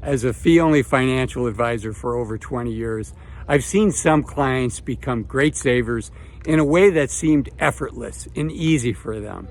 as a fee-only financial advisor for over 20 years, I've seen some clients become great savers in a way that seemed effortless and easy for them.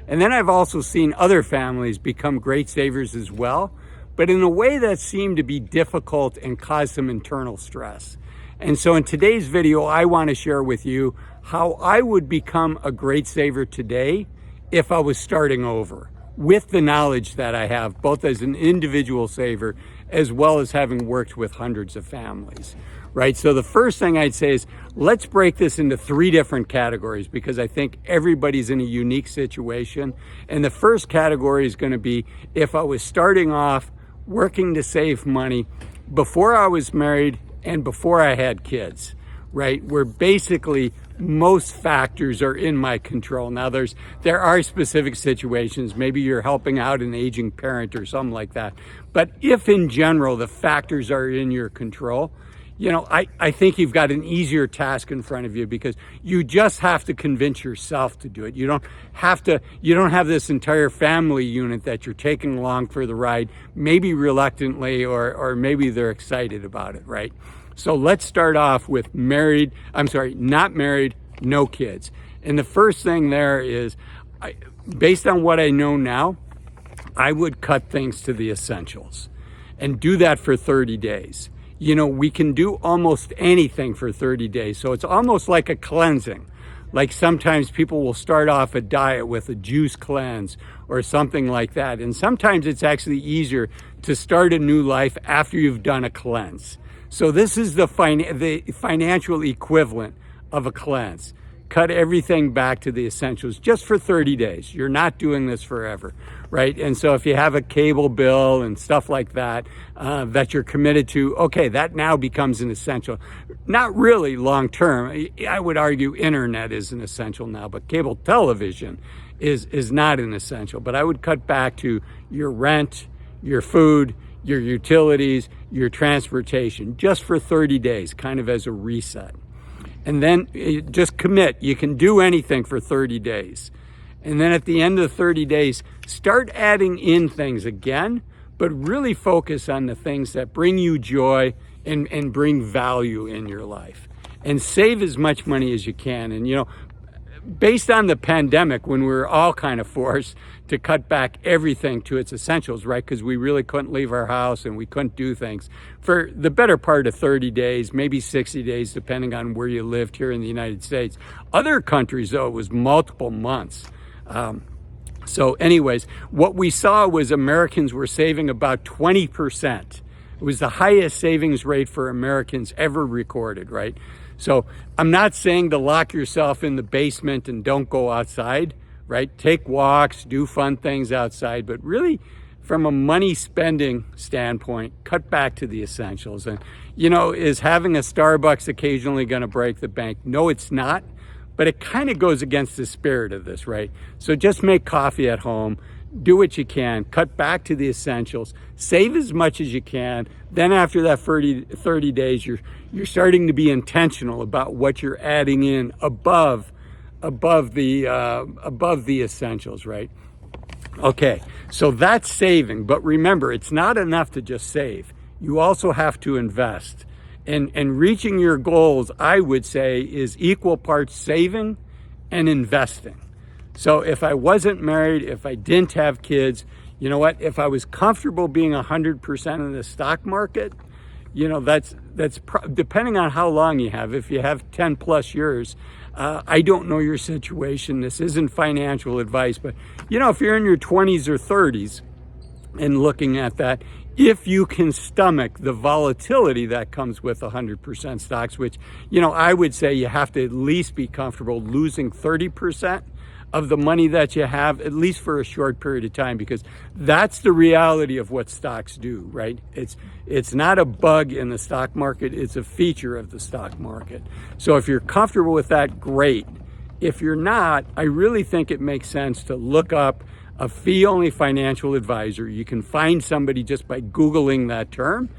And then I've also seen other families become great savers as well, but in a way that seemed to be difficult and cause some internal stress. And so in today's video, I want to share with you how I would become a great saver today if I was starting over, with the knowledge that I have, both as an individual saver as well as having worked with hundreds of families, right? So the first thing I'd say is, let's break this into 3 different categories, because I think everybody's in a unique situation. And the first category is going to be if I was starting off working to save money before I was married and before I had kids, right? Where basically most factors are in my control. Now there are specific situations, maybe you're helping out an aging parent or something like that. But if in general the factors are in your control, you know, I think you've got an easier task in front of you, because you just have to convince yourself to do it. You don't have this entire family unit that you're taking along for the ride, maybe reluctantly, or maybe they're excited about it, right? So let's start off with not married, no kids. And the first thing there is, based on what I know now, I would cut things to the essentials and do that for 30 days. You know, we can do almost anything for 30 days. So it's almost like a cleansing. Like sometimes people will start off a diet with a juice cleanse or something like that. And sometimes it's actually easier to start a new life after you've done a cleanse. So this is the financial equivalent of a cleanse. Cut everything back to the essentials just for 30 days. You're not doing this forever, right? And so if you have a cable bill and stuff like that, that you're committed to, okay, that now becomes an essential. Not really long term. I would argue internet is an essential now, but cable television is not an essential. But I would cut back to your rent, your food, your utilities, your transportation, just for 30 days, kind of as a reset. And then just commit. You can do anything for 30 days. And then at the end of the 30 days, start adding in things again, but really focus on the things that bring you joy and bring value in your life. And save as much money as you can. And, you know, based on the pandemic, when we were all kind of forced to cut back everything to its essentials, right? Because we really couldn't leave our house and we couldn't do things for the better part of 30 days, maybe 60 days, depending on where you lived here in the United States. Other countries, though, it was multiple months. So anyways, what we saw was Americans were saving about 20%. It was the highest savings rate for Americans ever recorded, right? So I'm not saying to lock yourself in the basement and don't go outside, right? Take walks, do fun things outside, but really from a money spending standpoint, cut back to the essentials. And, you know, is having a Starbucks occasionally going to break the bank? No, it's not, but it kind of goes against the spirit of this, right? So just make coffee at home, do what you can, cut back to the essentials, save as much as you can. Then after that 30 days, you're starting to be intentional about what you're adding in above the essentials, right? Okay, so that's saving. But remember, it's not enough to just save. You also have to invest. And reaching your goals, I would say, is equal parts saving and investing. So if I wasn't married, if I didn't have kids, you know what? If I was comfortable being 100% in the stock market, you know, that's depending on how long you have. If you have 10 plus years, I don't know your situation. This isn't financial advice, but you know, if you're in your 20s or 30s and looking at that, if you can stomach the volatility that comes with 100% stocks, which, you know, I would say you have to at least be comfortable losing 30% of the money that you have, at least for a short period of time, because that's the reality of what stocks do, right? It's not a bug in the stock market, it's a feature of the stock market. So if you're comfortable with that, great. If you're not, I really think it makes sense to look up a fee-only financial advisor. You can find somebody just by Googling that term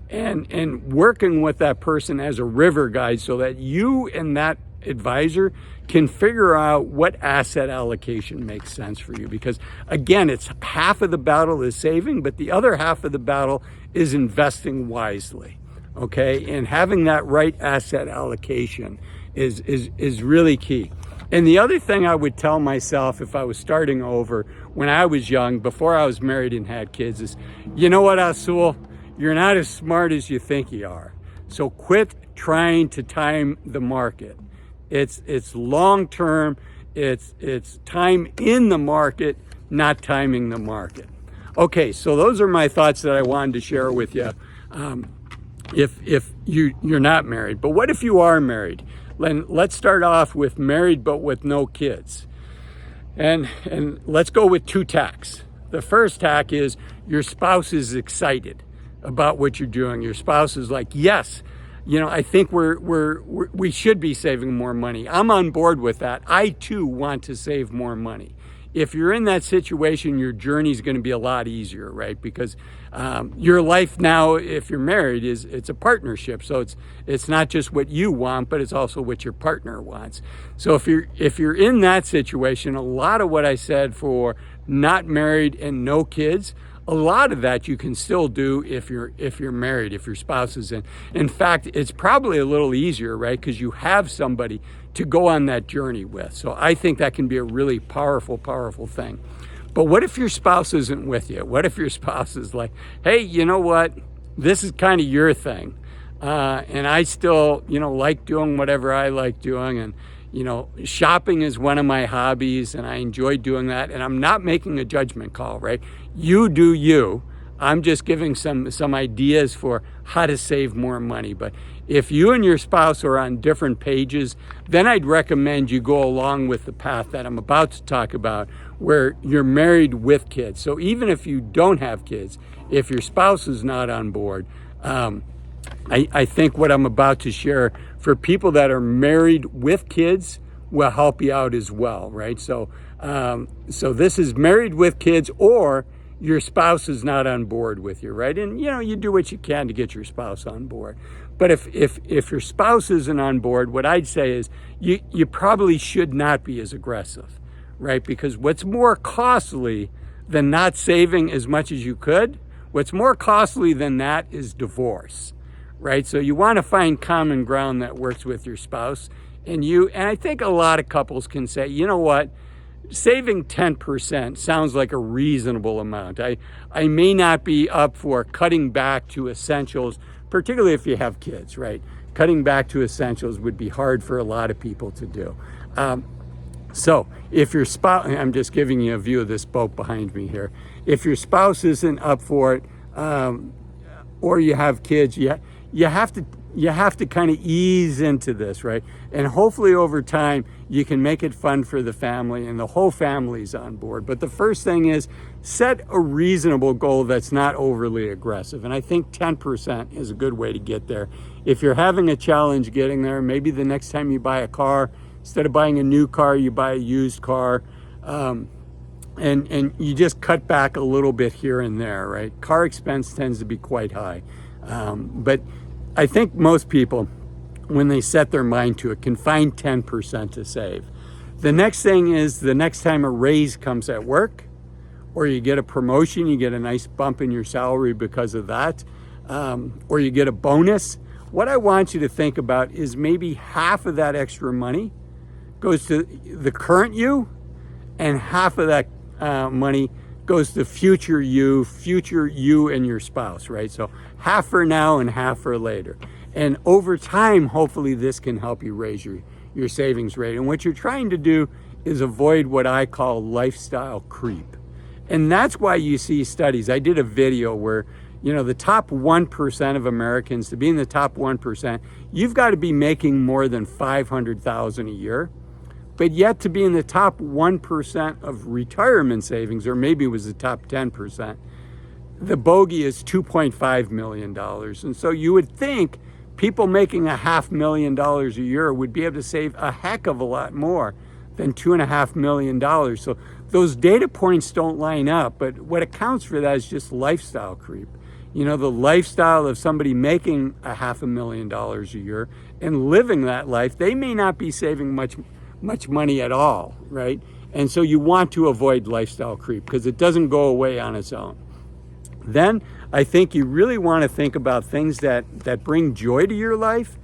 and working with that person as a river guide, so that you and that advisor can figure out what asset allocation makes sense for you. Because again, it's half of the battle is saving, but the other half of the battle is investing wisely. Okay, and having that right asset allocation is really key. And the other thing I would tell myself if I was starting over when I was young, before I was married and had kids, is, you know what, Azul, you're not as smart as you think you are. So quit trying to time the market. It's long term. It's time in the market, not timing the market. Okay, so those are my thoughts that I wanted to share with you. If you're not married, but what if you are married? Let's start off with married but with no kids. And let's go with two tacks. The first tack is your spouse is excited about what you're doing. Your spouse is like, yes, I think we should be saving more money. I'm on board with that. I too want to save more money. If you're in that situation, your journey is going to be a lot easier, right? Because your life now, if you're married, it's a partnership. So it's not just what you want, but it's also what your partner wants. So if you're in that situation, a lot of what I said for not married and no kids, a lot of that you can still do if you're married, if your spouse is in. In fact, it's probably a little easier, right? Because you have somebody to go on that journey with. So I think that can be a really powerful, powerful thing. But what if your spouse isn't with you? What if your spouse is like, hey, you know what? This is kind of your thing. And I still, like doing whatever I like doing. And, shopping is one of my hobbies and I enjoy doing that. And I'm not making a judgment call, right? You do you. I'm just giving some ideas for how to save more money. But if you and your spouse are on different pages, then I'd recommend you go along with the path that I'm about to talk about, where you're married with kids. So even if you don't have kids, if your spouse is not on board, I think what I'm about to share for people that are married with kids will help you out as well, right? So this is married with kids, or your spouse is not on board with you, right? And you do what you can to get your spouse on board. But if your spouse isn't on board, what I'd say is you probably should not be as aggressive, right? Because what's more costly than not saving as much as you could, what's more costly than that is divorce, right? So you want to find common ground that works with your spouse. And I think a lot of couples can say, you know what? Saving 10% sounds like a reasonable amount. I may not be up for cutting back to essentials, particularly if you have kids, right? Cutting back to essentials would be hard for a lot of people to do. So if your spouse, I'm just giving you a view of this boat behind me here. If your spouse isn't up for it, or you have kids, you have to kind of ease into this, right? And hopefully over time, you can make it fun for the family and the whole family's on board. But the first thing is set a reasonable goal that's not overly aggressive. And I think 10% is a good way to get there. If you're having a challenge getting there, maybe the next time you buy a car, instead of buying a new car, you buy a used car. And you just cut back a little bit here and there, right? Car expense tends to be quite high. But I think most people, when they set their mind to it, can find 10% to save. The next thing is the next time a raise comes at work, or you get a promotion, you get a nice bump in your salary because of that, or you get a bonus, what I want you to think about is maybe half of that extra money goes to the current you, and half of that money goes to future you and your spouse, right? So half for now and half for later. And over time, hopefully this can help you raise your savings rate. And what you're trying to do is avoid what I call lifestyle creep. And that's why you see studies. I did a video where, the top 1% of Americans, to be in the top 1%, you've got to be making more than $500,000 a year. But yet to be in the top 1% of retirement savings, or maybe it was the top 10%, the bogey is $2.5 million. And so you would think people making $500,000 a year would be able to save a heck of a lot more than $2.5 million. So those data points don't line up, but what accounts for that is just lifestyle creep. You know, the lifestyle of somebody making $500,000 a year and living that life, they may not be saving much money at all, right? And so you want to avoid lifestyle creep because it doesn't go away on its own. Then I think you really want to think about things that bring joy to your life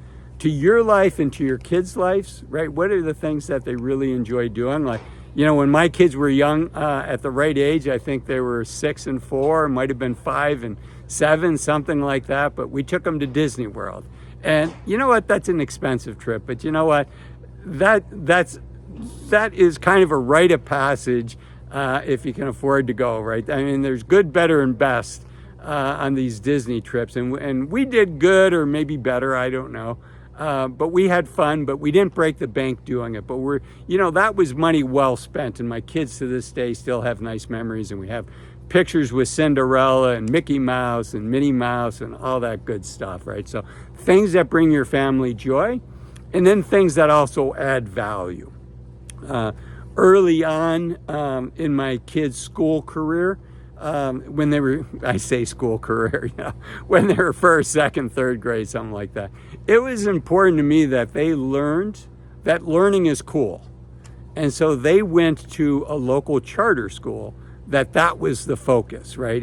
and to your kids' lives, right? What are the things that they really enjoy doing? Like, you know, when my kids were young, at the right age, I think they were 6 and 4, might have been 5 and 7, something like that. But we took them to Disney World. And you know what? That's an expensive trip. But you know what? That is kind of a rite of passage if you can afford to go, right? I mean, there's good, better, and best on these Disney trips. And we did good or maybe better, I don't know. But we had fun, but we didn't break the bank doing it. But that was money well spent. And my kids to this day still have nice memories. And we have pictures with Cinderella and Mickey Mouse and Minnie Mouse and all that good stuff, right? So things that bring your family joy, and then things that also add value. Early on in my kids' school career, when they were, I say school career, when they were first, second, third grade, something like that, it was important to me that they learned that learning is cool. And so they went to a local charter school that was the focus, right?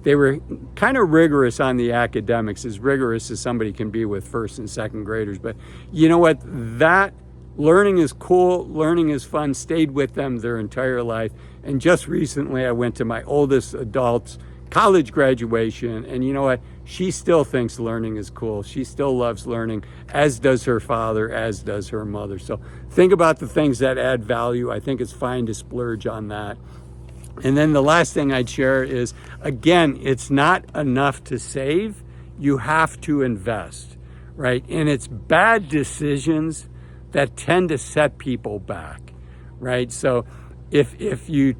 They were kind of rigorous on the academics, as rigorous as somebody can be with first and second graders. But you know what? That learning is cool, learning is fun, stayed with them their entire life. And just recently I went to my oldest adult's college graduation, and you know what? She still thinks learning is cool. She still loves learning, as does her father, as does her mother. So think about the things that add value. I think it's fine to splurge on that. And then the last thing I'd share is, again, it's not enough to save. You have to invest, right? And it's bad decisions that tend to set people back, right? So if you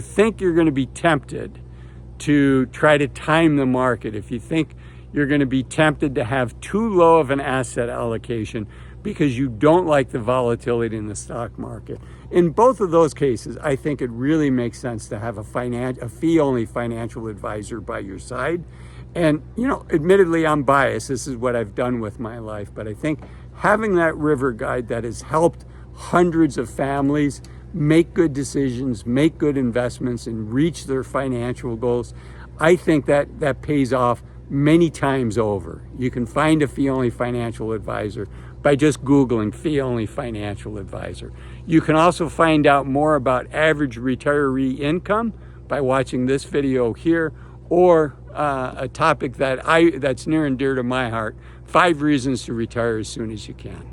think you're going to be tempted to try to time the market, if you think you're going to be tempted to have too low of an asset allocation because you don't like the volatility in the stock market, in both of those cases, I think it really makes sense to have a fee-only financial advisor by your side. And, admittedly, I'm biased. This is what I've done with my life. But I think having that river guide that has helped hundreds of families make good decisions, make good investments, and reach their financial goals, I think that pays off many times over. You can find a fee-only financial advisor by just Googling fee-only financial advisor. You can also find out more about average retiree income by watching this video here, or a topic that's near and dear to my heart, 5 reasons to retire as soon as you can.